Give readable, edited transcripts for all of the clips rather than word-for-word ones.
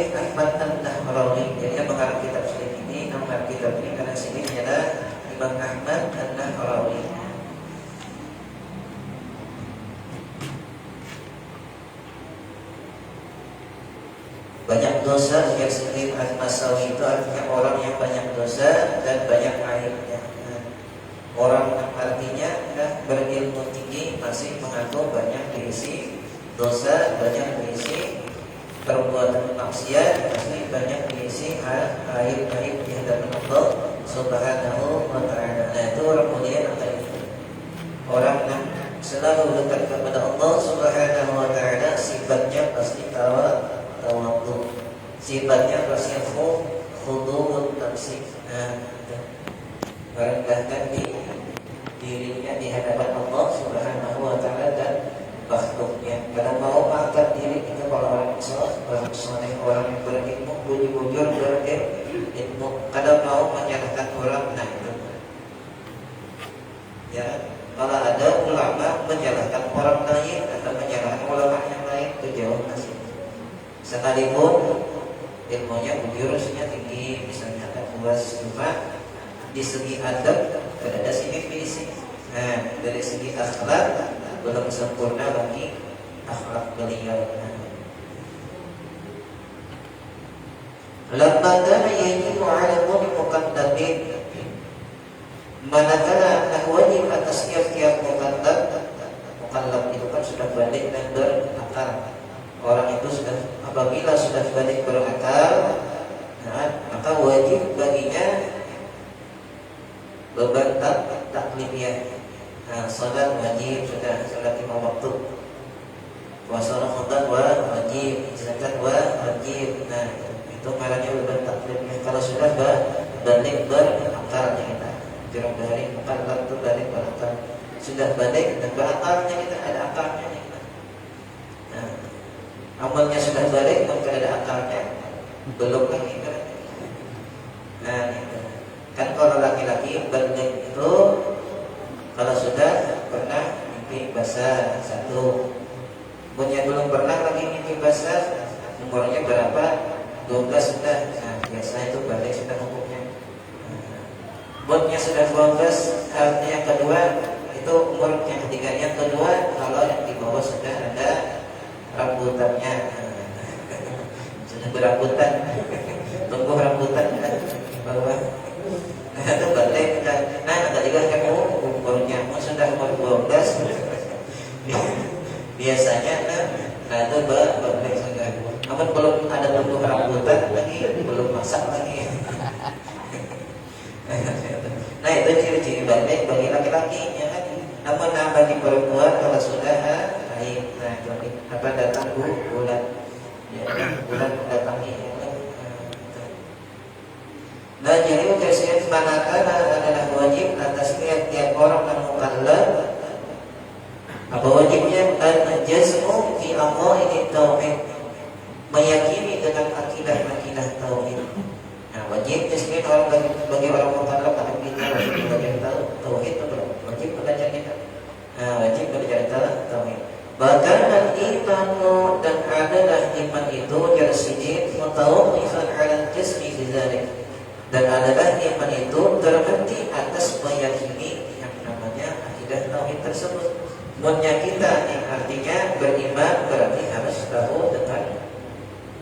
Syekh Ahmad An-Nahrawi. Jadi yang mengarang kitab Syekh ini, nama kitab ini karena sini adalah Imam Ahmad An-Nahrawi. Banyak dosa yang sering Al-Masawi itu artinya orang yang banyak dosa dan banyak aibnya. Orang artinya berilmu tinggi masih mengaku banyak diisi dosa, banyak diisi perbuatan maksiat, masih banyak diisi aib-aib di hadapan Allah Subhanahu wa ta'ala. Nah, itu orang mulia atau itu orang yang selalu dekat kepada Allah Subhanahu wa ta'ala, sifatnya pasti tawadhu, sifatnya pasti khudu' tamsik. Merendahkan dirinya di hadapan Allah Subhanahu wa ta'ala dan makhluknya. Karena mau angkat diri kita kalau orang soleh, orang yang berilmu, bujur berilmu. Kadang mau menyalahkan orang, nah itu. Ya, kalau ada ulama menyalahkan orang lain atau menyalahkan ulama yang lain, itu jauh masih. Sekalipun ilmunya bujurnya tinggi, misalnya tak puas, cuma di segi adab ada sini fisik. Nah, dari segi akhlak belum sempurna lagi akhlak beliau. Lamma kana yajibu 'ala al-muqaddamin, manakala wajib atas tiap-tiap mukallaf itu kan sudah balik dan berakal. Orang itu sudah, apabila sudah balik berakal, maka wajib baginya beban taklifiyah. Salat wajib, sudah salat 5 waktu. Puasa Ramadan wajib, zakat wajib. Nah, itu namanya beban taklifiyah. Kalau sudah balik berakal kita, jarang dari mukallaf itu balik berakal. Sudah balik dan berakalnya kita, ada akalnya kita. Nah, amalnya sudah balik, maka ada akalnya belum lagi kan. Nah, itu. Kan kalau laki-laki balik itu kalau sudah pernah mimpi basah satu, punya belum pernah lagi mimpi basah, umurnya berapa? 12 sudah. Nah, biasa itu balik sudah hukumnya. Buatnya sudah 12, artinya yang kedua itu umurnya ketiga. Yang kedua kalau yang di bawah sudah ada rambutannya, sudah berambutan, tumbuh rambutan bawah. Nah, itu balik kan. Nah, ada juga kamu umurnya sudah umur 12. Biasanya nah itu balik sudah. Namun belum ada tumbuh rambutan lagi, belum masak lagi. Nah, itu ciri-ciri balik bagi laki-laki ya kan. Namun bagi perempuan kalau sudah haid, nah apa datang bulan ya, bulan mendatangi. Nah, jadi ujian manakala adalah wajib atas tiap orang yang mukallaf. Apa wajibnya? Al-jazmu fi aqaid tauhid, meyakini dengan akidah tauhid. Nah, wajib disini orang bagi orang mukallaf ada kita wajib belajar tauhid atau wajib belajar kita. Nah, wajib belajar tauhid. Bahkan al-imanu, dan adalah iman itu jarsidin mutawaqifan 'ala al-jazmi bidzalik. Dan adalah iman itu terhenti atas meyakini yang namanya akidah tauhid tersebut. Munnya kita yang artinya beriman berarti harus tahu dengan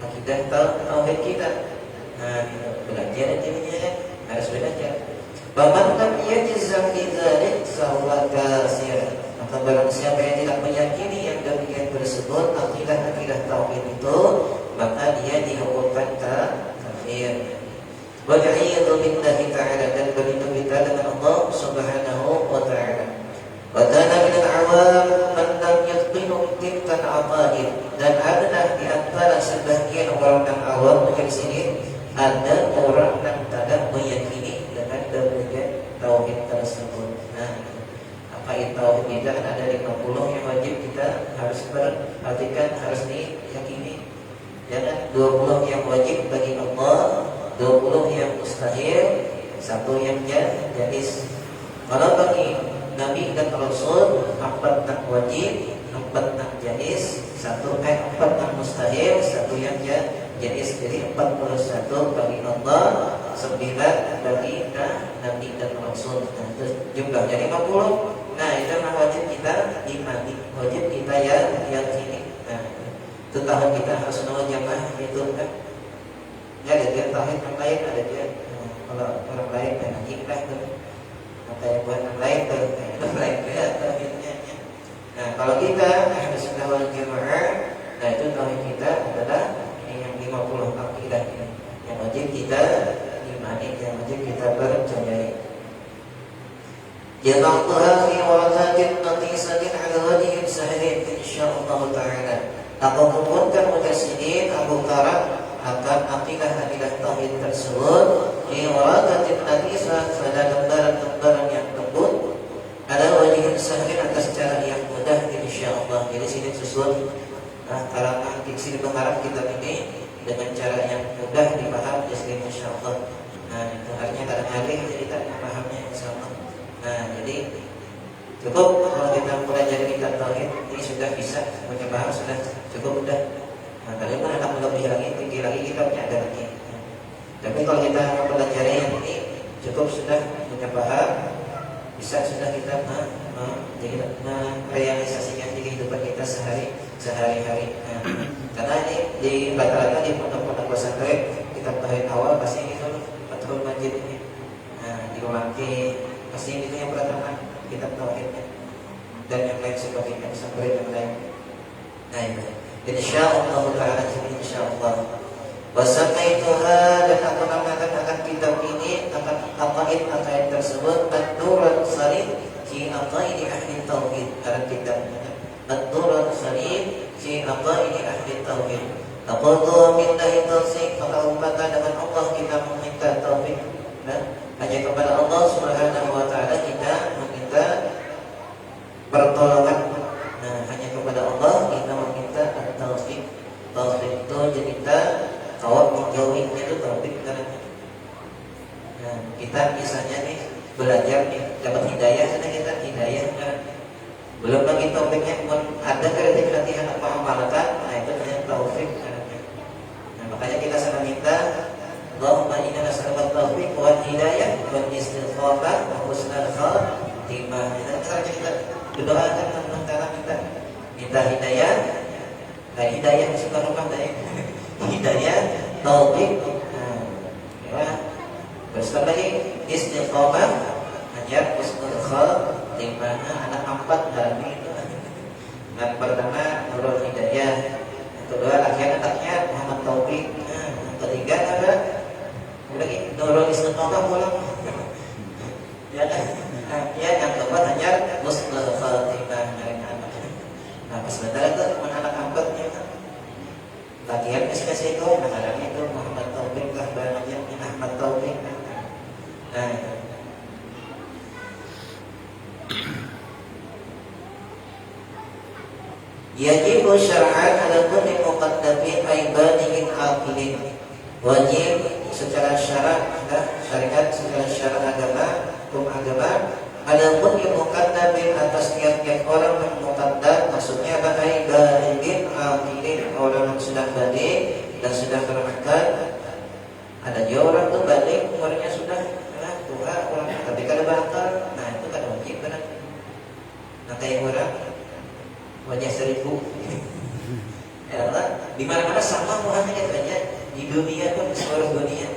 akidah tauhid kita. Nah, belajar intinya harus belajar. Baman lam yajzam bidzalik fahuwa kafir. Maka barang siapa yang tidak meyakini yang demikian tersebut akidah tauhid itu, maka dia dihukumkan kafir. Wa'iyadu billahi ta'ala, dan berlindung kita dengan Allah Subhanahu wa ta'ala. Wa kana min al-'awam man lam yaqinu tilka al-'aqaid, dan adalah di antara sebagian orang yang awam di sini ada orang yang tidak meyakini dengan demikian tauhid tersebut. Nah, apa itu tauhid kita kan ada 50 yang wajib kita harus perhatikan, harus diyakini. Jangan 20 yang wajib bagi Allah, 20 yang mustahil, 1 yang jaiz. Kalau bagi Nabi dan Rasul 4 yang wajib, 4 yang jaiz, 4 yang mustahil, 1 yang jadi 41 bagi Allah, 9 bagi Nabi dan Rasul. Nah, itu jumlah jadi 50. Nah, itu mah wajib kita imani, wajib kita yang ini. Nah, itu tahun kita harus nol jamaah itu kan. Ya, ada tauhid yang lain ada dia. Kalau orang lain kan kita tuh. Apa yang buat orang lain tuh, orang lain dia tauhidnya. Nah, kalau kita harus wal jamaah, nah itu tauhid kita adalah yang 50 akidah yang wajib kita imani, yang wajib kita percayai. Jama'tuha fi waradatin natisatin ala wajhin sahilin insyaallah ta'ala. Aku kumpulkan mutasidin Abu Tarak akan akidah tauhid tersebut di waradatin natisah pada lembaran-lembaran yang lembut ala wajhin sahilin atas cara yang mudah insyaallah. Jadi sini susun karangan diksi berharap kita ini dengan cara yang mudah dipaham insyaallah. Nah, itu artinya kadang-kadang kita pahamnya insyaallah. Nah, jadi cukup kalau kita pelajari kitab tauhid ini sudah bisa paham, sudah cukup udah. Nah, kalau mana nak lebih lagi, tinggi lagi kitabnya ada lagi. Tapi kalau kita mempelajari yang ini cukup sudah punya paham, bisa sudah kita merealisasikan di kehidupan kita sehari-hari. Nah, karena ini di rata-rata di pondok-pondok pesantren kitab tauhid awal pasti itu Fathul Majid ini. Nah, diulangi pasti itu yang pertama kitab tauhidnya dan yang lain sebagainya sampai yang lain. Nah, insyaallah taala insyaallah. Wasamaituha dan aku namakan akan kitab ini akan aqaid tersebut Ad-Durrul Salim fi aqaid ahli tauhid. Dalam kitabnya Ad-Durrul Salim fi aqaid ahli tauhid. Taqaddu billahi tawfiq, maka umpatan dengan Allah kita meminta taufik. Hanya kepada Allah Subhanahu wa taala kita meminta pertolongan. Nah, hanya kepada Allah kita meminta taufik. Taufik itu jadi kita kawat menjauhi itu taufik kan. Nah, kita misalnya nih belajar nih dapat hidayah, karena kita hidayah kan. Belum lagi taufiknya ada kritik latihan apa amalkan. Nah, itu hanya taufik kan. Nah, makanya kita selalu minta Allahumma inna nas'aluka at-taufiq wal hidayah wal istiqamah wa husnal khatimah. Kita berdoakan sementara minta hidayah. Dan hidayah subhanallah dari hidayah taufik. Ya. Terus lagi istiqamah hanya husnul khatimah. Anak 4 dalam itu. Yang pertama nurul hidayah, yang kedua anaknya Muhammad Taufik, yang ketiga ada lagi nurul istiqamah pulang. Ya kan? Ya, yang keempat hanya husnul khatimah dari anak. Nah, pas sebentar itu anak angkatnya latihan kasih itu, namanya itu Muhammad Taufik lah, barangnya Ahmad Taufik. Nah, yajibu syar'an ala kulli muqaddamin aibadihin aqilin. Wajib secara syariat secara syara agama, hukum agama, ada pun yang muqaddamin atas tiap-tiap orang yang muqaddam, maksudnya apa? Aibadihin aqilin, orang yang sudah balik dan sudah berakal. Ada juga orang tuh balik umurnya sudah tua orang, tapi kada berakal. Nah, itu kada wajib kan? Nah, kayak orang wajah 1000. Ya Allah, di mana-mana sama muhanya katanya. Di dunia pun di seluruh dunia.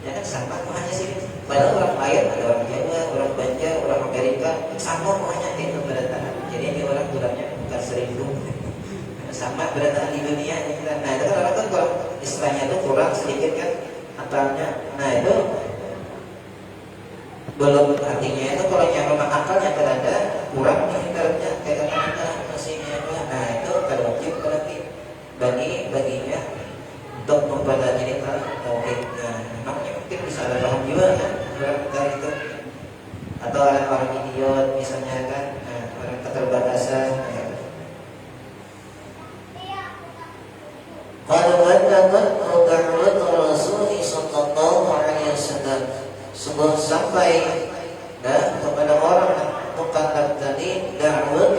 Ya kan sama muhanya sih. Padahal orang lain ada orang Jawa, orang Banjar, orang Amerika, sama muhanya itu berdatangan. Jadi ini orang tulangnya bukan 1000. Sama berdatangan di dunia. Nah, itu kan orang kan kalau istilahnya itu kurang sedikit kan akalnya. Nah, itu belum artinya itu kalau yang rumah akalnya terada kurang nih ibaratnya kayak kata masih apa. Nah, itu kada wajib berarti baginya untuk mempelajari tauhid. Nah, makanya mungkin bisa ada paham juga kan dari itu, atau orang idiot misalnya kan, orang keterbatasan. Kalau katakan da'wat Rasul sallallahu alaihi wasallam sebelum sampai kepada orang muqaddam tadi, da'wat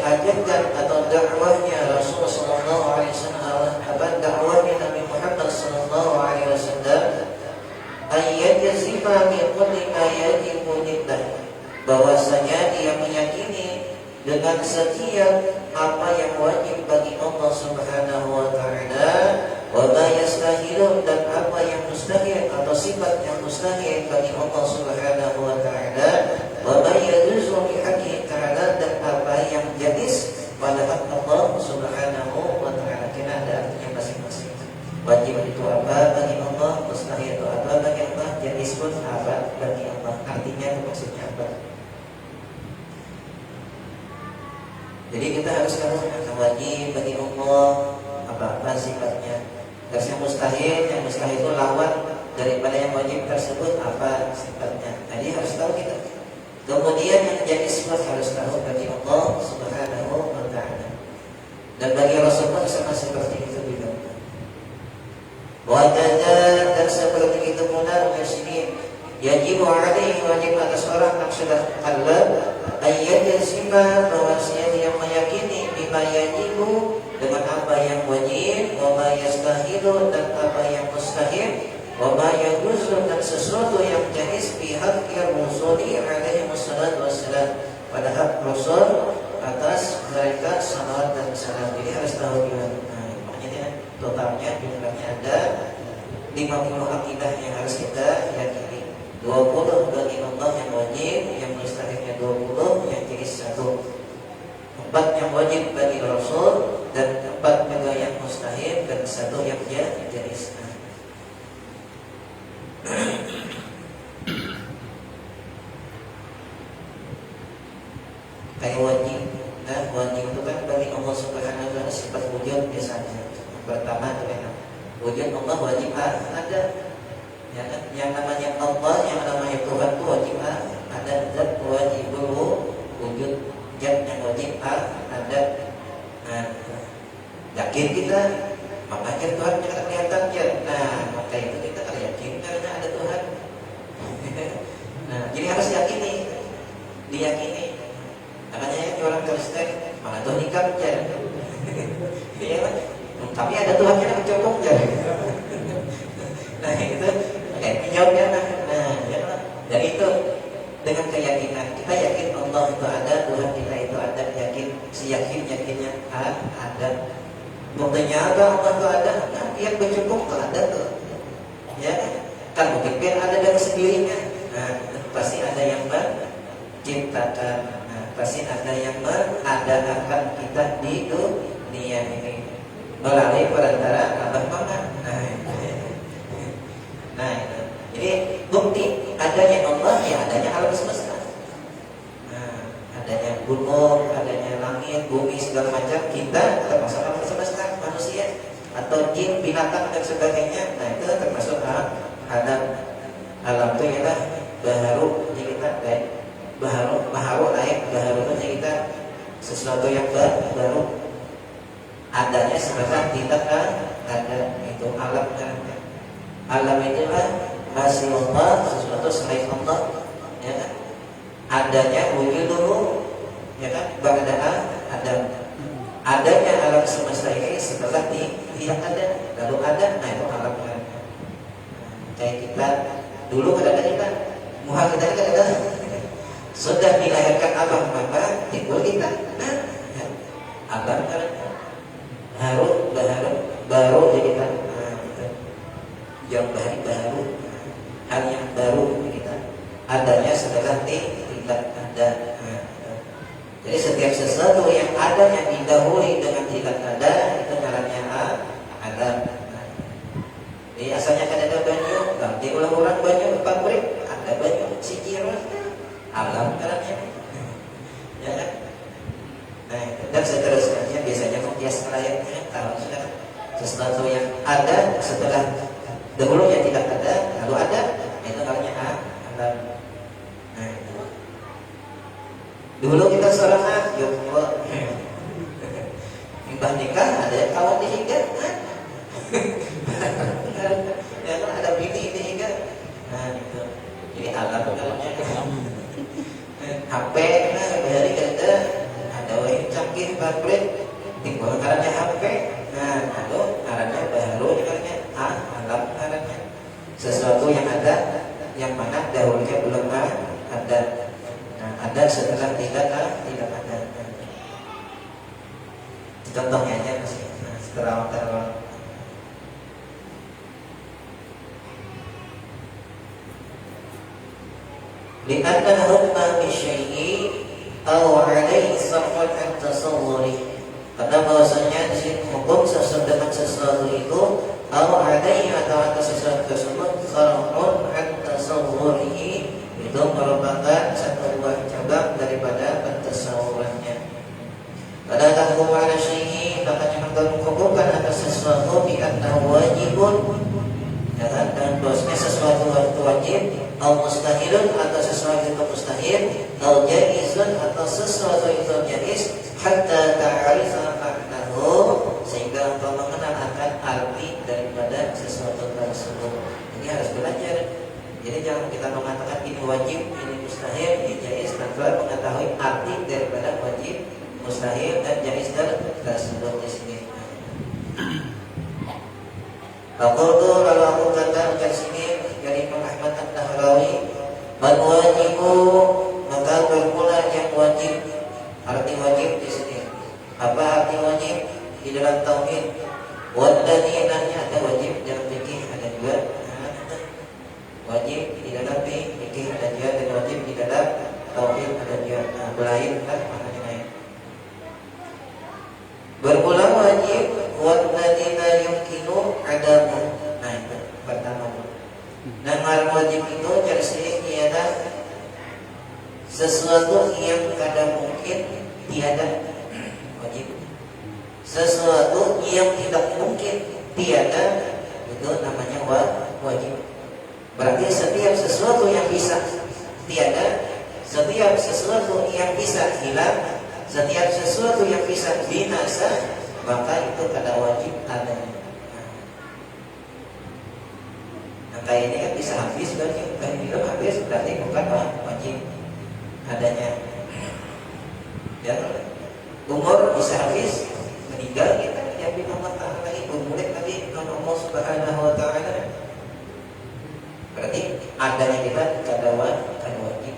ajakan atau dakwahnya Rasul sallallahu alaihi wasallam, dakwahnya Nabi Muhammad sallallahu alaihi wasallam, ayat yazima min kulli ma yajibu lillah, bahwasanya dia meyakini dengan setiap apa yang wajib bagi Allah Subhanahu wa taala, wa ma yastahilu, dan apa yang mustahil atau sifat yang mustahil bagi Allah Subhanahu wa taala, wa ma yajuzu bi haqqi ta'ala, dan apa yang jais pada hak Allah Subhanahu wa taala. Kena ada artinya masing-masing. Wajib itu apa bagi Allah, mustahil itu apa bagi Allah, jais pun apa bagi Allah. Artinya itu maksudnya apa? Jadi kita harus tahu yang wajib bagi Allah apa sifatnya. Dan yang mustahil itu lawan daripada yang wajib tersebut apa sifatnya. Jadi harus tahu kita. Kemudian yang jadi sifat harus tahu bagi Allah Subhanahu wa taala. Dan bagi Rasulullah sama seperti itu juga. Wajah dan seperti itu pula muslim yajib alaihi, wajib atas orang yang sudah Allah ayat yazima, bahwasanya dia meyakini bima yajibu, dengan apa yang wajib, wa ma yastahilu, dan apa yang mustahil, wa ma yajuzu, dan sesuatu yang jaiz bi haqqi rusuli alaihi wassalatu wassalam, pada hak Rasul atas mereka salawat dan salam. Jadi harus tahu juga. Makanya totalnya jumlahnya ada 50 akidah yang harus kita yakini. 20 bagi Allah yang wajib, yang mustahilnya 20, yang jaiz 1. 4 yang wajib bagi Rasul, dan 4 juga yang mustahil, dan 1 yang jaiz. Kayak wajib, wajib itu kan bagi Allah Subhanahu wa taala sifat wujud biasanya. Yang pertama itu kan wujud Allah wajib ada. Ya kan? Yang namanya Allah, yang namanya Tuhan itu wajib ada, zat wajibul wujud, zat yang wajib ada. Nah, yakin kita, makanya Tuhan jangan kelihatan ya. Nah, maka itu kita harus yakin karena ada Tuhan. Nah, jadi harus yakini, diyakini. Makanya orang Kristen malah Tuhan nikah aja. Iya kan? Tapi ada Tuhan yang cukup aja. Nah itu menjawabnya. Nah ya, dan itu dengan keyakinan kita yakin Allah itu ada, Tuhan kita itu ada, yakin yakinnya ada. Buktinya ada Allah itu ada, nah, yang bercukup itu ada tuh. Ya kan mungkin ada dari sendirinya. Nah pasti ada yang menciptakan. Nah pasti ada yang mengadakan kita di dunia ini melalui perantara abah mama. Nah, jadi bukti adanya Allah ya adanya alam semesta. Nah, adanya gunung, adanya langit, bumi segala macam, kita termasuk alam semesta, manusia atau jin, binatang dan sebagainya. Nah, itu termasuk alam. Alam itu ialah baharu, jadi kita baharu lain, baharu itu kita sesuatu yang baru. Adanya sebenarnya tidak ada, itu alam kan. Alam itulah masih Allah, sesuatu selain Allah, ya kan? Adanya wujud dulu, ya kan? Ada. Adanya alam semesta ini setelah tidak ada, lalu ada, nah itu alam kan. Kayak kita dulu ada kita, muha kita ada. Sudah dilahirkan abang maka timbul kita. Nah, abang kan baru jadi kan. Yang baru, hal yang baru kita adanya setelah tidak ada. Jadi setiap sesuatu yang adanya didahului dengan tidak ada itu namanya ada. Jadi asalnya kan ada banyu, ganti ulang-ulang banyu pabrik, ada banyu sijir, alam caranya. Ya kan? Nah, dan seterusnya biasanya menghias ayatnya kalau sudah sesuatu yang ada setelah dahulu yang tidak ada, lalu ada, itu namanya alam. Nah, dulu kita seorang ya Allah, mbah nikah ada yang kawan dihiga, ya kan ada bini dihiga, nah itu, jadi alam namanya. HP, nah hari ada wajib canggih pabrik tinggal karena HP. Nah, lalu karena baru karena alam karena sesuatu yang ada yang mana dahulunya belum ada. Nah, ada setelah tidak ada. Contohnya aja masih terawang. Lianna hukma bisyai'i aw 'alaihi sarfan an tasawwuri. Karena bahwasanya di sini hukum dengan sesuatu itu aw 'alaihi atau atas sesuatu tersebut sarfun an tasawwurihi, itu merupakan satu buah cabang daripada pentasawurannya. Pada tahkum 'ala syai'i, makanya menghukumkan atas sesuatu bi annahu wajibun, dan bahwasanya sesuatu itu wajib, atau mustahilun atau sesuatu itu mustahil, atau jaizun atau sesuatu itu jaiz, hatta ta'rifa maknahu, sehingga engkau mengenal akan arti daripada sesuatu tersebut. Ini harus belajar. Jadi jangan kita mengatakan ini wajib, ini mustahil, ini jaiz tanpa mengetahui arti daripada wajib, mustahil dan jaiz tersebut di sini. Aku tuh lalu aku katakan di sini dari Imam Ahmad An-Nahrawi, man wajibu, maka bermula yang wajib. Arti wajib di sini. Apa arti wajib di dalam tauhid? Wadadinahnya ada wajib dalam fikih, ada juga wajib di dalam fikih, ada juga dan wajib di dalam tauhid, ada juga lain kan maknanya lain. Bermula wajib wadadina yumkinu adamu. Nah itu pertama. Nama wajib itu jelasnya ialah sesuatu yang kada mungkin tiada wajib. Sesuatu yang tidak mungkin tiada itu namanya wajib. Berarti setiap sesuatu yang bisa tiada, setiap sesuatu yang bisa hilang, setiap sesuatu yang bisa binasa, maka itu kada wajib adanya. Kayak ini kan bisa habis berarti kan hidup habis berarti bukan wajib adanya. Ya, umur bisa habis, meninggal kita yang Allah Ta'ala lagi bermulai lagi dengan Allah Subhanahu Wa Ta'ala. Berarti adanya kita kada wajib.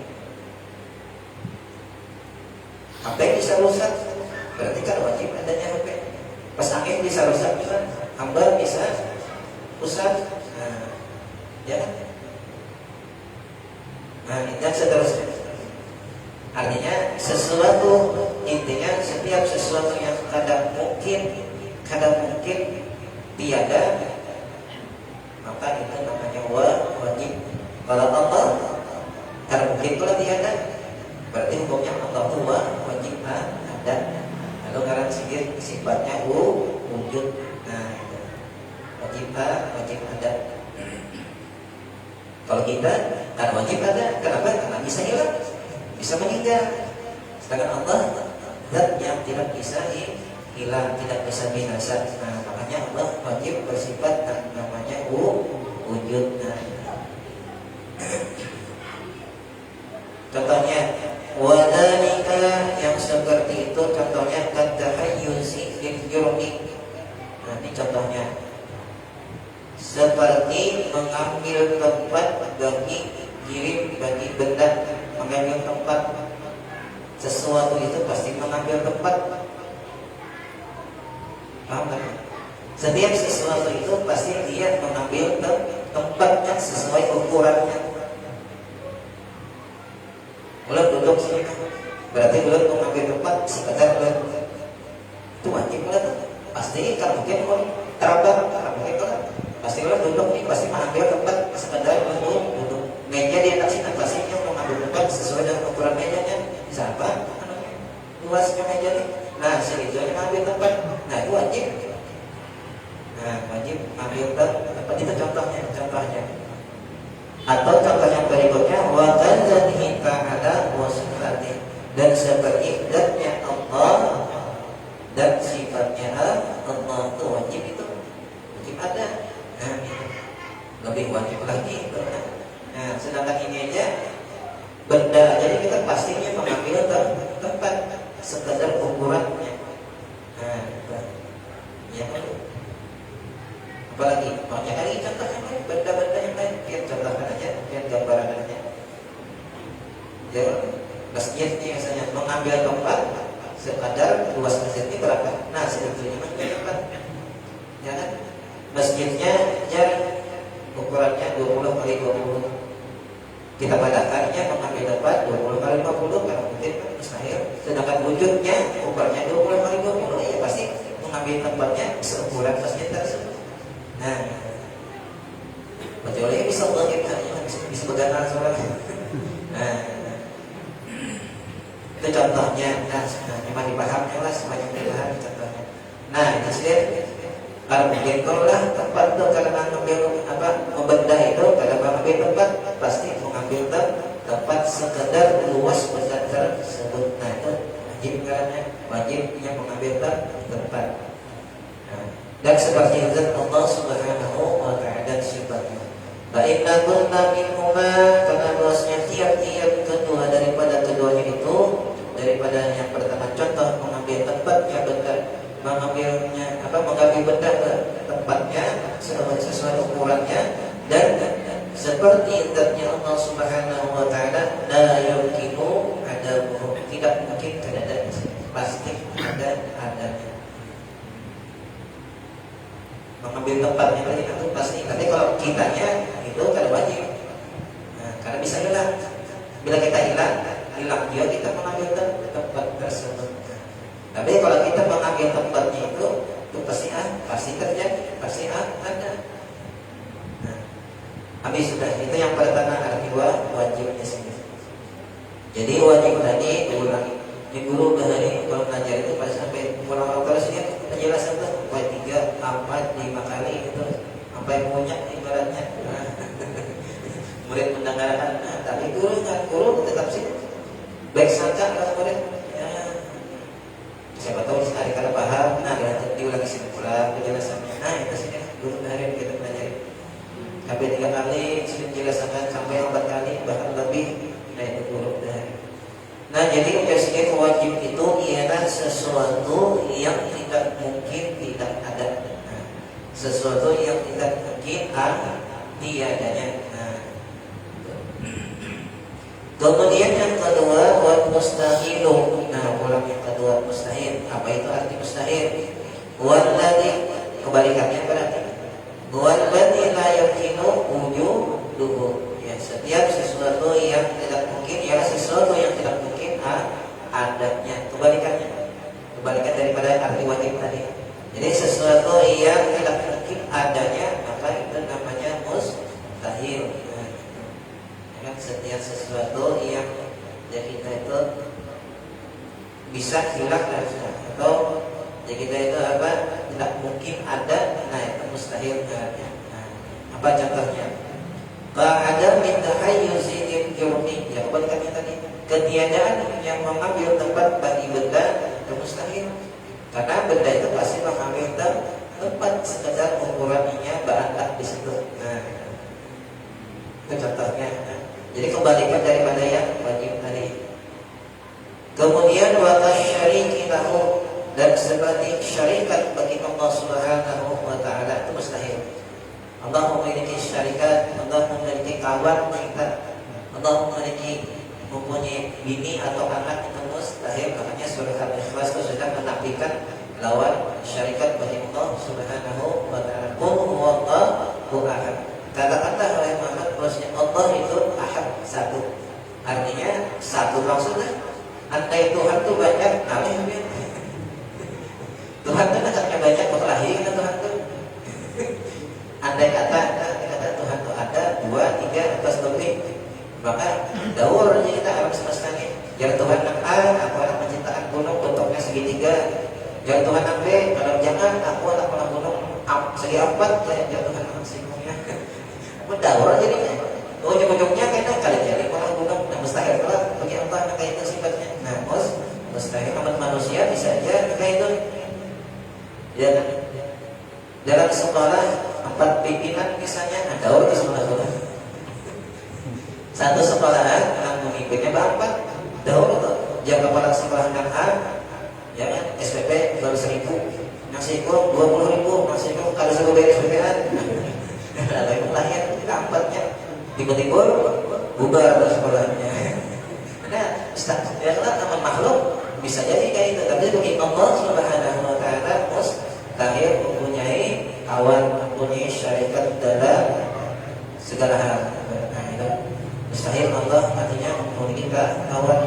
HP bisa rusak, berarti kan wajib adanya HP. Pas angin bisa rusak juga, hamba bisa rusak. Ya, dan seterusnya. Artinya sesuatu, intinya setiap sesuatu yang kadang mungkin tiada, maka itu namanya wajib. Kalau Allah kadang mungkin pula tiada, berarti hukumnya Allah itu wajib ada. Lalu karena sifatnya wujud, wajib ada. Kalau kita kan wajib ada, kenapa? Karena bisa hilang, bisa meninggal. Sedangkan Allah zat yang tidak bisa hilang, tidak bisa binasa. Nah, makanya Allah wajib bersifat namanya wujud. Contohnya, wadhalika yang seperti itu contohnya katahayyusi lil jurmi. Nah, ini contohnya. Seperti mengambil tempat bagi benda, mengambil tempat sesuatu itu pasti mengambil tempat. Paham kan? Setiap sesuatu itu pasti dia mengambil tempatnya sesuai ukurannya. Belum duduk sini kan? Berarti belum mengambil tempat sekedar belum. Itu wajib belum? Pasti kan mungkin terabang, mungkin kan? Pasti orang duduk nih, pasti mengambil tempat sekedar untuk duduk. Meja di atas sini pasti dia mengambil tempat sesuai dengan ukuran mejanya. Siapa? Luasnya meja nih. Nah, segitu mengambil tempat. Nah, itu wajib. Nah, wajib ambil tempat itu contohnya. Atau contoh yang berikutnya, wa kadzalika ta'ala wa sifatihi, dan seperti zatnya Allah dan sifatnya Allah itu wajib ada. Nah, lebih wajib lagi. Nah, sedangkan ini aja benda, jadi kita pastinya mengambil tempat sekedar ukurannya. tempat sekadar luas masjidnya berapa? Nah, sebetulnya masjid tempat, ya kan? Masjidnya ukurannya 20 kali 20. Kita padakannya mengambil tempat 20 kali 50 karena mungkin kan mustahil. Sedangkan wujudnya ukurannya 20 kali 20, ya pasti mengambil tempatnya seukuran masjid tersebut. Nah, kecuali bisa bisa begadang soalnya. Nah, itu contohnya. Nah, memang dipahami lah, sebanyak dipahami contohnya. Nah, itu sih. Kalau mungkin kalau lah tempat itu karena mengambil membedah itu kalau mengambil tempat pasti mengambil tempat sekedar luas besar tersebut. Nah, itu wajib karena wajibnya mengambil tempat. Nah, dan seperti zat Allah Subhanahu wa taala sifatnya. Inna kunna minhuma, karena bahwasanya tiap-tiap kedua daripada keduanya itu, daripada yang pertama contoh mengambil tempatnya benar, mengambil benda ke tempatnya sesuai ukurannya, dan seperti zatnya Allah Subhanahu wa taala la yumkinu adamu, tidak mungkin ada pasti ada mengambil tempatnya tadi itu pasti. Tapi kalau kitanya itu kan wajib. Nah, karena bisa hilang. Bila kita hilang dia kita mengambil tempat tersebut. Tapi kalau kita mengambil tempatnya itu pasti terjadi, pasti ada. Nah, habis sudah itu yang pertama arti wajibnya sendiri. Jadi wajib tadi diulangi. Di guru bahari kalau mengajar itu pada sampai pulang terus ini penjelasan tuh sampai 3, 4, 5 kali itu sampai punya ibaratnya. Nah, murid mendengarkan, tapi guru tetap sih baik sangka kalau murid. Siapa tahu sekali kalau paham, nah diulangi sini pula penjelasannya. Nah, itu sih guru bahari kita pelajari. Sampai 3 kali dijelaskan sampai 4 kali bahkan lebih. Nah, itu guru bahari. Nah, jadi prinsip wajib itu ialah sesuatu yang tidak mungkin tidak ada. Nah, sesuatu yang tidak mungkin tiadanya. Nah, kemudian yang kedua wal mustahilu. Nah, ulang yang kedua mustahil. Apa itu arti mustahil? Walladzi, kebalikannya berarti walladzi la yumkinu wujuduhu. Ya, setiap sesuatu yang tidak mungkin ialah sesuatu yang tidak mungkin adanya. Kebalikan daripada arti wajib tadi. Jadi sesuatu yang tidak mungkin adanya maka itu namanya mustahil. Nah, setiap sesuatu yang kita itu bisa hilang atau kita itu tidak mungkin ada, nah itu mustahil. Nah, apa contohnya? Ada min tahayyuzi al-jurmi, ya kebalikannya tadi, ketiadaan yang mengambil tempat bagi benda itu mustahil. Karena benda itu pasti mengambil tempat sekedar ukurannya berantak di situ. Nah, itu contohnya. Jadi kebalikan daripada yang wajib tadi. Kemudian wa tasyariki lahu, dan seperti syarikat bagi Allah Subhanahu wa taala itu mustahil. Allah memiliki syarikat, Allah memiliki kawan kita, Allah mempunyai bini atau anak, itu mustahil. Makanya surah Al-Ikhlas itu sudah menafikan lawan syarikat bagi Allah Subhanahu wa taala. Qul huwallahu ahad. Katakanlah oleh Muhammad bahwasanya Allah itu ahad, satu. Artinya satu maksudnya andai Tuhan itu banyak, Tuhan itu anaknya banyak, berlahir kan Tuhan itu. Andai kata Tuhan itu ada 2, 3 atau lebih, maka daur aja kita alam semesta ini. Jangan Tuhan A, aku anak penciptaan gunung bentuknya segitiga. Jangan Tuhan B, kalau jangan aku anak gunung segi 4, jangan Tuhan anak segitiga. Aku daur aja nih. Oh, ujung-ujungnya kayaknya kali jadi orang gunung, nah mustahil lah bagi Allah kayak itu sifatnya. Nah, mustahil amat manusia bisa aja kayak itu. Ya kan? Dalam sekolah 4 pimpinan misalnya ada orang di sekolah. Satu sekolahan anak pemimpinnya berapa? Daur tuh. Yang kepala sekolah anak A, ya kan? SPP baru 1.000, nasi ikut 20.000, nasi ikut kalau suruh bayar SPP-an. Lalu yang lahir dampaknya tiba-tiba bubar sekolahnya. Nah, Ustaz, ya kan nama makhluk bisa jadi kayak itu. Tapi bagi Allah Subhanahu wa taala mustahil mempunyai kawan, mempunyai syarikat dalam segala hal. Nah, itu mustahil Allah artinya memiliki kawan,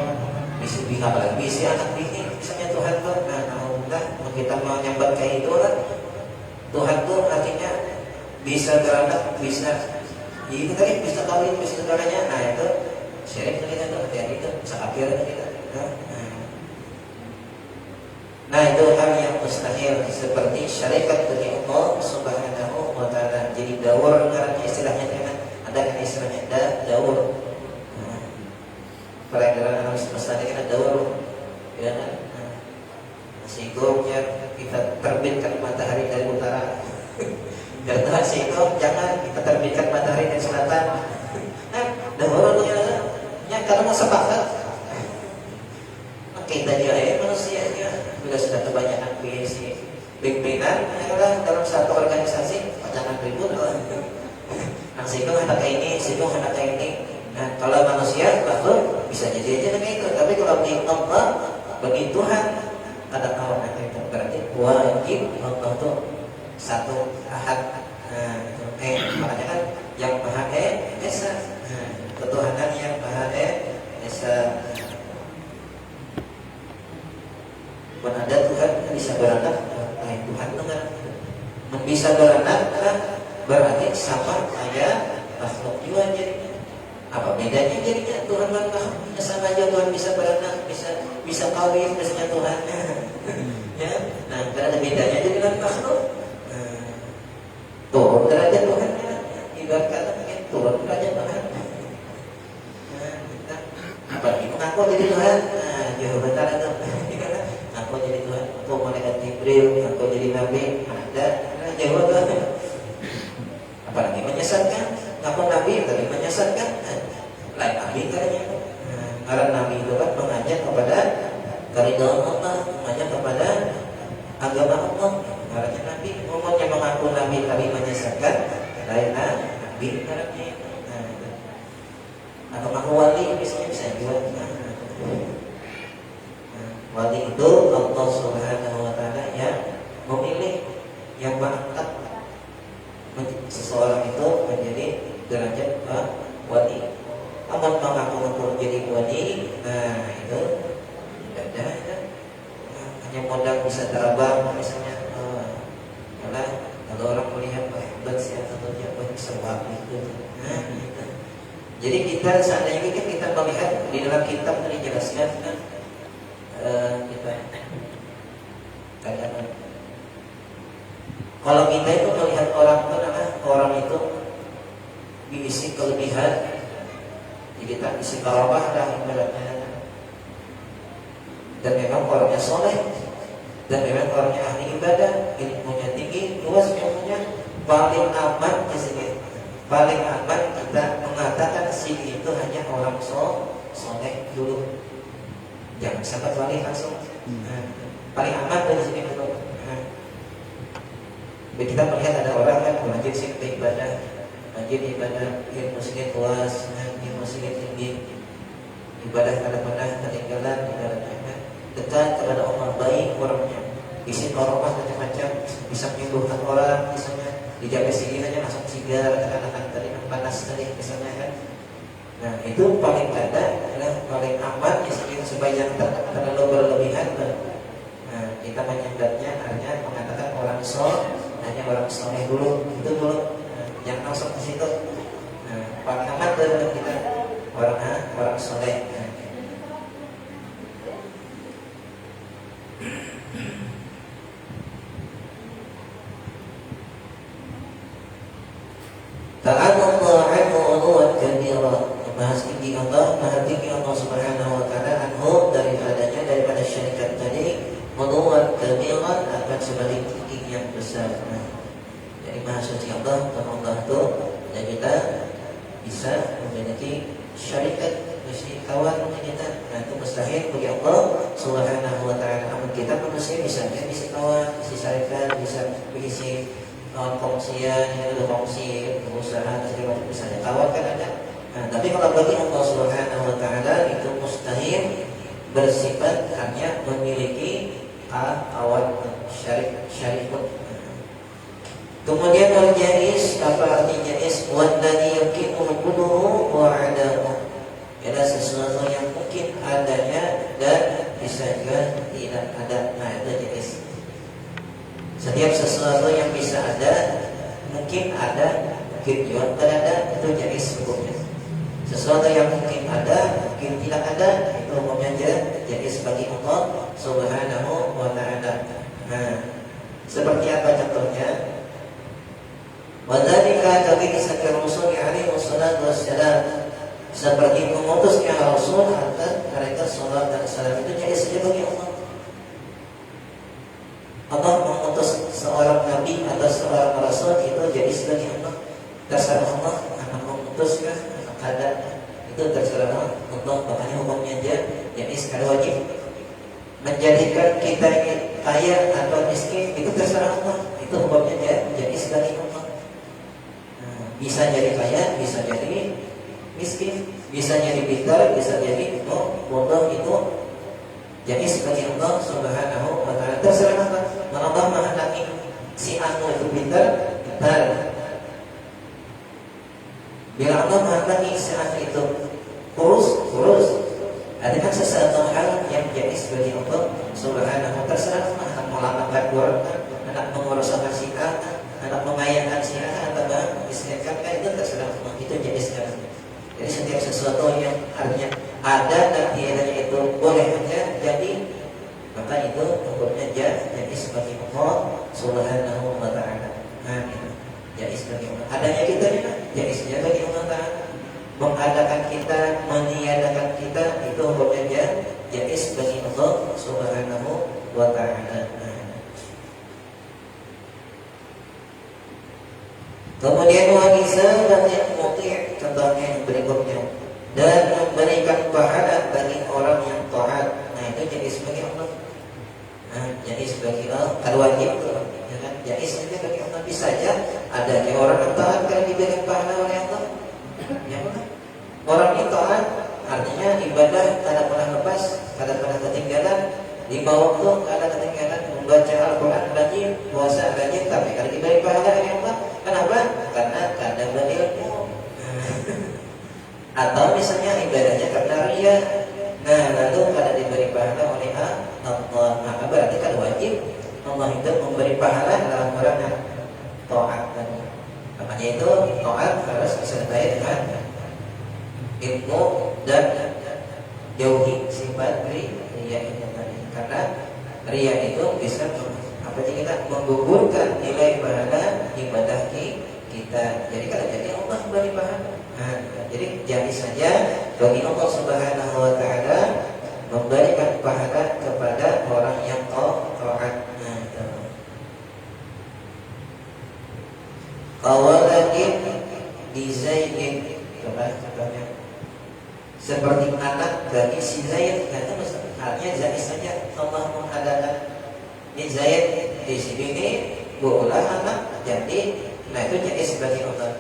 bisa apalagi bisa anak bini, misalnya Tuhan tuh. Nah, alhamdulillah kita mau nyambat kayak itu lah. Tuhan tuh artinya bisa beranak, bisa itu tadi bisa kawin, bisa segalanya. Nah itu syirik kita tuh, hati-hati itu bisa kafir kita. Nah itu hal yang mustahil seperti syarikat bagi Allah Subhanahu wa taala. Jadi daur karena istilahnya kan ada kan istilahnya daur. Peredaran mustahil kan daur. Ya kan? Sigomnya kita terbitkan matahari dari utara. Jatuh sigom jangan kita terbitkan matahari dari selatan. Daurnya ya karena sepakat. Kita dia manusianya bila sudah kebanyakan visi pimpinan adalah dalam satu organisasi jangan ribut lah. Nah sigom hendak ini, sigom hendak ini. Nah kalau manusia makhluk bisa jadi aja kayak itu. Tapi kalau bagi Allah, bagi Tuhan ada kawan itu berarti wajib Allah itu satu ahad. Makanya kan yang Maha Esa, ketuhanan yang Maha Esa. Pun ada Tuhan bisa beranak, lain Tuhan dengan bisa beranak berarti sama kayak makhluk juga jadinya. Apa bedanya jadinya Tuhan dan makhluk? Sama aja Tuhan bisa beranak, bisa kawin misalnya Tuhan. Ya, nah ada bedanya jadi dengan makhluk. Turun derajat Tuhan, ibarat kata mungkin turun derajat Tuhan. Apalagi mengaku jadi Tuhan. Jauh bentar itu. Aku jadi Tuhan, aku malaikat Jibril, aku jadi Nabi, ada jauh banget. Apalagi menyesatkan, aku Nabi tapi menyesatkan, lain Nabi katanya. Karena Nabi itu kan mengajak kepada keridhaan Allah, mengajak kepada agama Allah. Karena Nabi umumnya mengaku Nabi tapi menyesatkan, lain Nabi katanya. Atau mengaku wali misalnya bisa juga. Wali itu Allah Subhanahu wa taala yang memilih, yang mengangkat seseorang itu menjadi derajat wali. Aman mengaku jadi wali, nah itu ada hanya modal bisa terbang misalnya. Karena kalau orang melihat hebat sih atau dia bisa wali itu. Nah, gitu. Jadi kita seandainya kita melihat di dalam kitab ini dijelaskan kan. Kita kadang kalau kita itu melihat orang itu diisi kelebihan, jadi kita isi karawah lah ibaratnya, dan memang orangnya soleh, dan memang orangnya ahli ibadah, ilmunya tinggi, luas ilmunya, paling aman di sini, paling aman kita mengatakan sini itu hanya orang soleh dulu. Jangan sampai wali langsung. Paling aman dari sini dulu. Kita melihat ada orang kan rajin sih ibadah, rajin ibadah, ilmu sedikit luas, ilmu sedikit tinggi, ibadah kadang-kadang ketinggalan, ibadah dekat kepada Allah, baik orangnya, isi koromah macam-macam, bisa menyembuhkan orang, misalnya dijaga sini aja langsung sigar, katakan tadi panas tadi misalnya kan. Nah itu paling ada adalah paling aman supaya yang terlalu berlebihan. Nah kita menyebutnya hanya mengatakan orang hanya orang soleh dulu itu dulu, yang langsung ke situ. Nah paling aman dari kita orang soleh. Ta'ala anhu uluwan kabira. Maha tinggi Allah, maha tinggi Allah Subhanahu wa taala anhu daripada syarikat tadi, uluwan kabira akan sebagai tinggi yang besar. Jadi maha suci Allah itu dan kita bisa memiliki syarikat, mesti kawan kita. Nah itu mustahil bagi Allah Subhanahu wa taala. Namun kita manusia bisa kawan, bisa syarikat, bisa berisi kongsian, kongsi usaha segala macam bisa kawan kan ada. Nah, tapi kalau bagi Allah Subhanahu wa taala itu mustahil bersifat hanya memiliki awan syarifun. Kemudian al-jais, apa artinya jais? Wadani yakinu kunuhu wa adamu, adalah sesuatu yang mungkin adanya dan bisa juga tidak ada. Nah, itu jais. Setiap sesuatu yang bisa ada, mungkin ada, mungkin juga tidak ada, itu jais hukumnya. Sesuatu yang mungkin ada, mungkin tidak ada, itu hukumnya jais bagi Allah Subhanahu wa ta'ala. Nah, seperti apa contohnya? Wadzalika kabisati Rasul alaihi wassalatu wassalam, seperti mengutusnya Rasul atas mereka salat dan salam, itu jadi saja bagi Allah. Allah mengutus seorang nabi atau seorang rasul, itu jadi bagi Allah. Terserah Allah akan mengutuskan ada, itu terserah Allah. Makanya hukumnya jadi sekali wajib. Menjadikan kita kaya atau miskin, itu terserah Allah. Itu hukumnya jadi sekali Allah. Bisa jadi kaya, bisa jadi miskin, bisa jadi pintar, bisa jadi bodoh, itu jadi sebagai Allah Subhanahu wa ta'ala. Terserah Allah. Allah menghendaki si anu itu pintar. Bila Allah menghendaki si anu itu kurus. Artinya sesuatu hal yang jadi sebagai Allah Subhanahu wa ta'ala. Terserah Allah. Anak melapangkan keluarga, anak menguruskan si A, anak mengayakan si A, atau miskinkan, itu terserah Allah. Itu jadi sekarang. Jadi setiap sesuatu yang artinya ada dan tiadanya itu boleh aja jadi, maka itu hukumnya jadi sebagai Allah Subhanahu wa ta'ala. Nah, itu jadi sebagai Allah. Adanya kita jadi sebagai Allah ta'ala. Mengadakan kita, meniadakan kita, itu hukumnya jadi sebagai Allah Subhanahu wa ta'ala. Kemudian wanisa dan yang muti', contohnya yang berikutnya, dan memberikan pahala bagi orang yang taat. Nah, itu jadi sebagai Allah. Nah, jadi sebagai Allah al-wajib, ya kan? Jadi saja bagi Allah. Bisa saja adanya orang yang taat karena diberikan pahala oleh Allah. Ya kan? Orang yang taat artinya ibadah tidak pernah lepas, tidak pernah ketinggalan, di bawah waktu tidak ketinggalan, membaca Al-Quran rajin, puasa rajin, tapi kalau diberi pahala oleh Allah. Kenapa? Karena kadang berilmu. Atau misalnya ibadahnya karena ria. Nah, lalu kada diberi pahala oleh Allah, maka berarti kan wajib Allah itu memberi pahala dalam orang yang taat. Makanya itu taat harus disertai dengan ilmu dan jauhi sifat ria itu tadi. Karena ria itu bisa kita menggugurkan nilai pahala ibadah kita. Jadi kalau jadi Allah memberi pahala. Nah, jadi saja bagi Allah Subhanahu wa ta'ala memberikan pahala kepada orang yang taat. Qawaladin di Zaidin, contohnya seperti anak bagi si Zaid. Kata artinya Zaid saja Allah mengadakan ini Zaid di sini ini bola anak jadi, nah itu jadi sebagai Allah.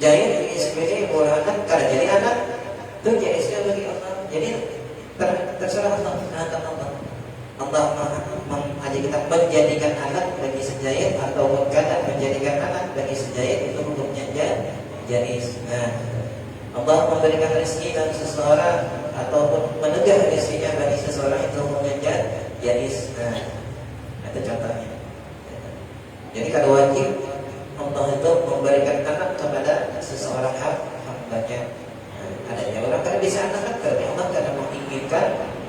Zaid di sini bola anak karena jadi anak itu jadi sebagai Allah. Jadi terserah Allah. Allah mengajak kita menjadikan anak bagi Zaid atau kadang menjadikan anak bagi Zaid, itu hukumnya jadi. Nah, Allah memberikan rezeki bagi seseorang ataupun menegah rezekinya bagi seseorang, itu hukumnya jadi. Nah, itu contohnya. Jadi kalau wajib Allah itu memberikan anak kepada seseorang hambanya. Adanya orang karena bisa anak kan karena Allah karena menginginkan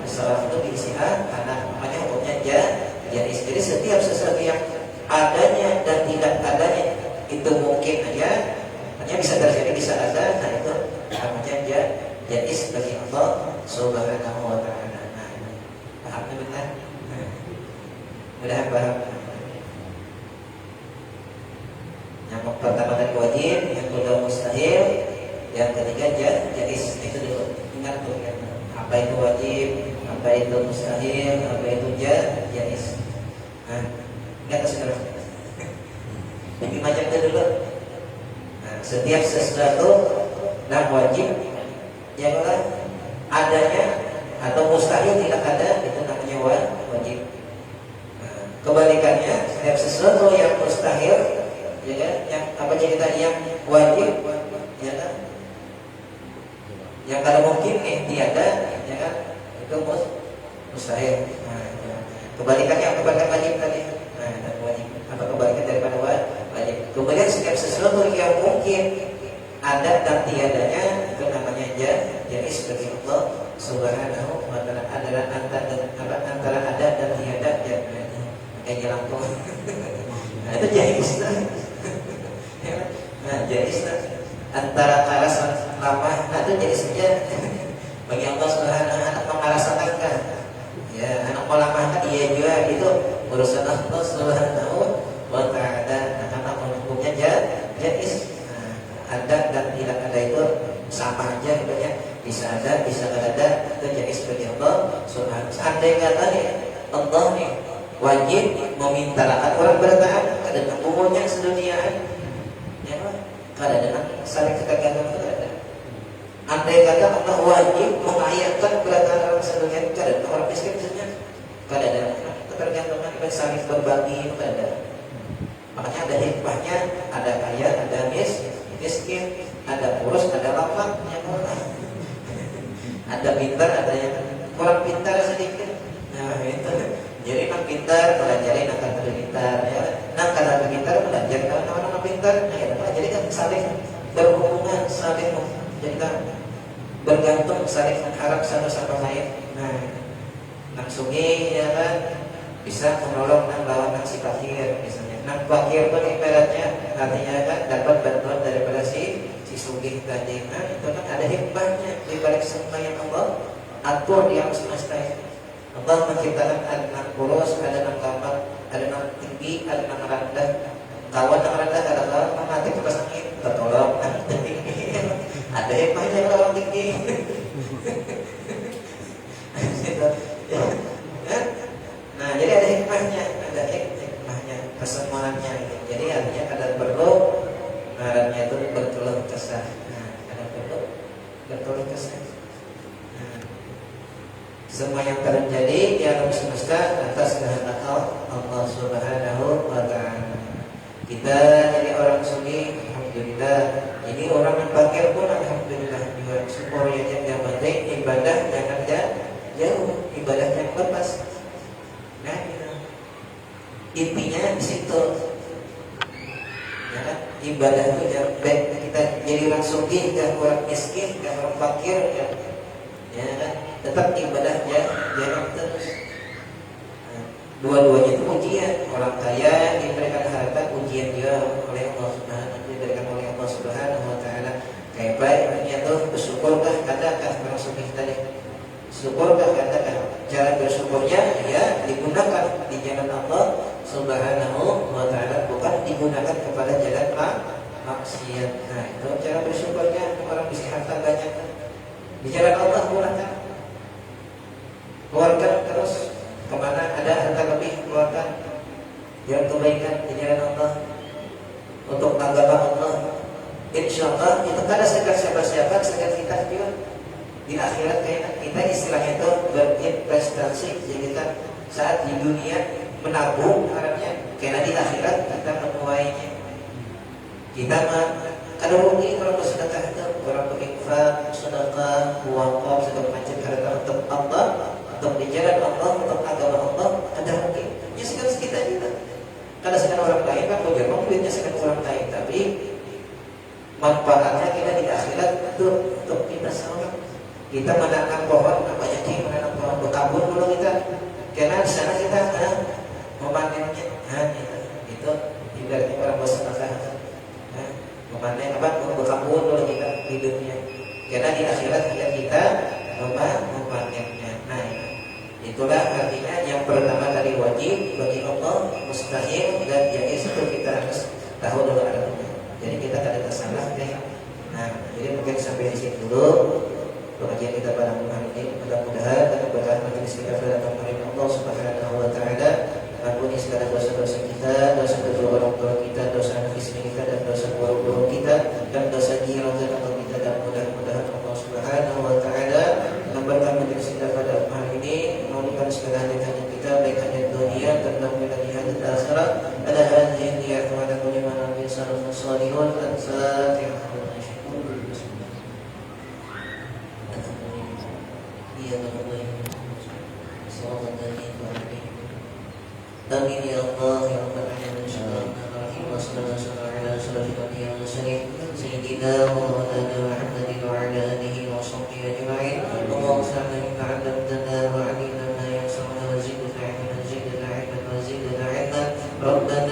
seseorang itu diisi anak, makanya hukumnya jadi. Jadi setiap sesuatu yang adanya dan tidak adanya itu mungkin aja, hanya bisa terjadi, bisa ada. Nah, itu namanya jadi sebagai Allah Subhanahu wa ta'ala. Nah, paham benar? Mudah paham. Yang pertama tadi wajib, yang kedua mustahil, yang ketiga jaiz. Itu dulu. Ingat tuh ya. Apa itu wajib, apa itu mustahil, apa itu jaiz. Nah, ingat saudara. Jadi macam itu dulu. Nah, setiap sesuatu yang wajib, yang adanya atau mustahil sesuatu yang mustahil, ya kan? Yang apa cerita yang wajib, ya kan? Yang kalau mungkin tiada, ya kan? Itu mustahil. Nah, ya. Kebalikannya apa kebalikan wajib tadi? Nah, wajib. Apa kebalikan daripada wajib? Kemudian setiap sesuatu yang mungkin ada dan tiadanya itu namanya jaiz bagi Allah Subhanahu wa taala. Adalah antara ada dan tiada, ya. Kayak jalan tol. Nah, itu jaiz. Nah, jaiz antara aras lama, nah itu jaiz bagi Allah Subhanahu wa taala. Anak mengarasakan kan, ya, anak melamakan iya juga, itu urusan Allah Subhanahu wa taala. Nah, karena hukumnya jaiz. Ada dan tidak ada itu sama aja, banyak bisa ada, bisa tidak ada, itu jaiz bagi Allah Subhanahu. Seandainya kata Allah nih wajib meminta orang bertaat ada umumnya sedunia, ya kan? Kada ada saling ketergantungan itu ada. Andai kata Allah wajib mengayakan bertaat orang sedunia, kada ada orang miskin misalnya, kada ada ketergantungan dan saling berbagi itu ada. Makanya ada hikmahnya, ada kaya, ada miskin, ada kurus, ada lapang, yang ada pintar, ada yang kurang pintar sedikit. Nah itu, jadi nak pintar pelajari nak kata pintar, ya. Nak kata pintar belajar kalau orang pintar, nah ya, jadi kan saling berhubungan, saling jadi kan bergantung, saling mengharap satu sama lain. Nah, nak sungai ya kan bisa menolong nak lawan nak si fakir misalnya. Nak fakir pun ibaratnya artinya kan dapat bantuan daripada si sugih tadi. Nah, itu kan ada hikmahnya di balik semua yang Allah atur di alam semesta ini. Allah menciptakan ada anak kurus, ada anak lambat, ada anak tinggi, ada anak rendah. Kawan yang rendah ada kawan mati ke angin, tertolong. Ada hikmahnya kalau orang tinggi. Nah, jadi ada hikmahnya, ada hikmahnya, kesemuanya. Jadi artinya ada perlu ngarannya itu berkeluh kesah. Nah, ada perlu berkeluh kesah. Nah, semua yang terjadi di alam semesta atas kehendak Allah Subhanahu wa taala. Kita jadi orang suci, alhamdulillah. Ini orang yang fakir pun alhamdulillah juga. Syukur ya, yang penting ibadah jangan jauh, ibadah yang lepas. Nah, intinya di situ. Ya kan? Ibadah itu jangan baik kita jadi orang sugih, dan orang miskin, dan orang fakir, kan? Ya kan? Tetap ibadah jangan terus. Nah, dua-duanya itu ujian. Orang kaya diberikan harta, ujian dia oleh Allah Subhanahu, diberikan oleh Allah Subhanahu wa taala. Kayak baiknya tuh bersyukurkah adakah orang sugih tadi? Syukurkah katakan cara bersyukurnya ya digunakan di jalan Allah Subhanahu wa taala, bukan digunakan kepada jalan maksiat. Nah, itu cara bersyukurnya. Orang bisa harta banyak di jalan Allah gunakan, keluarkan terus kemana ada harta lebih, keluarkan yang kebaikan di jalan Allah untuk agama Allah. Insyaallah itu kada sekedar siapa-siapa, sekedar kita juga di akhirat kayak kita istilahnya itu berinvestasi. Jadi kita saat di dunia menabung harapnya, karena di akhirat kita menuainya. Kita kada rugi kalau bersedekah itu, orang berinfak, sedekah, wakaf, segala macam harta untuk Allah, untuk di jalan Allah, untuk agama Allah, ada rugi. Ya sekarang kita juga. Kada sekedar orang lain kan punya duitnya sekedar orang lain, tapi manfaatnya kita di akhirat itu untuk kita semua. Kita menanam pohon, namanya di menanam pohon berkabun dulu kita, karena di sana kita memanennya. Nah, itu ibaratnya orang bersedekah, memanen apa? Berkabun dulu kita hidupnya, karena di akhirat kita memanennya. Nah, itulah artinya yang pertama tadi wajib bagi Allah, mustahil dan jaiz itu kita harus tahu dulu artinya. Jadi kita tidak tersalah deh. Nah, jadi mungkin sampai di sini dulu pengajian kita pada malam ini. Mudah-mudahan dan berkah majelis kita pada malam ini Allah Subhanahu wa taala ampuni segala dosa-dosa kita, dosa kedua orang tua kita, dosa anak istri kita, dan dosa guru-guru kita, dan dosa jiran atau kita. Dan mudah-mudahan Allah Subhanahu wa taala memberkati majelis kita pada malam ini, memberikan segala hajat kita, baik hajat dunia dan mudah-mudahan hajat akhirat. Amin ya Allah ya Rabbal alamin. Bismillahirrahmanirrahim. Wassallallahu ala asyrafil anbiya'i wal mursalin sayyidina wa maulana Muhammadin wa ala alihi wa sahbihi ajma'in. Allahumma salli ala Muhammadin wa 'allimna ma yanfa'una wa zidna ilman wa zidna ilman wa zidna ilman. Rabbana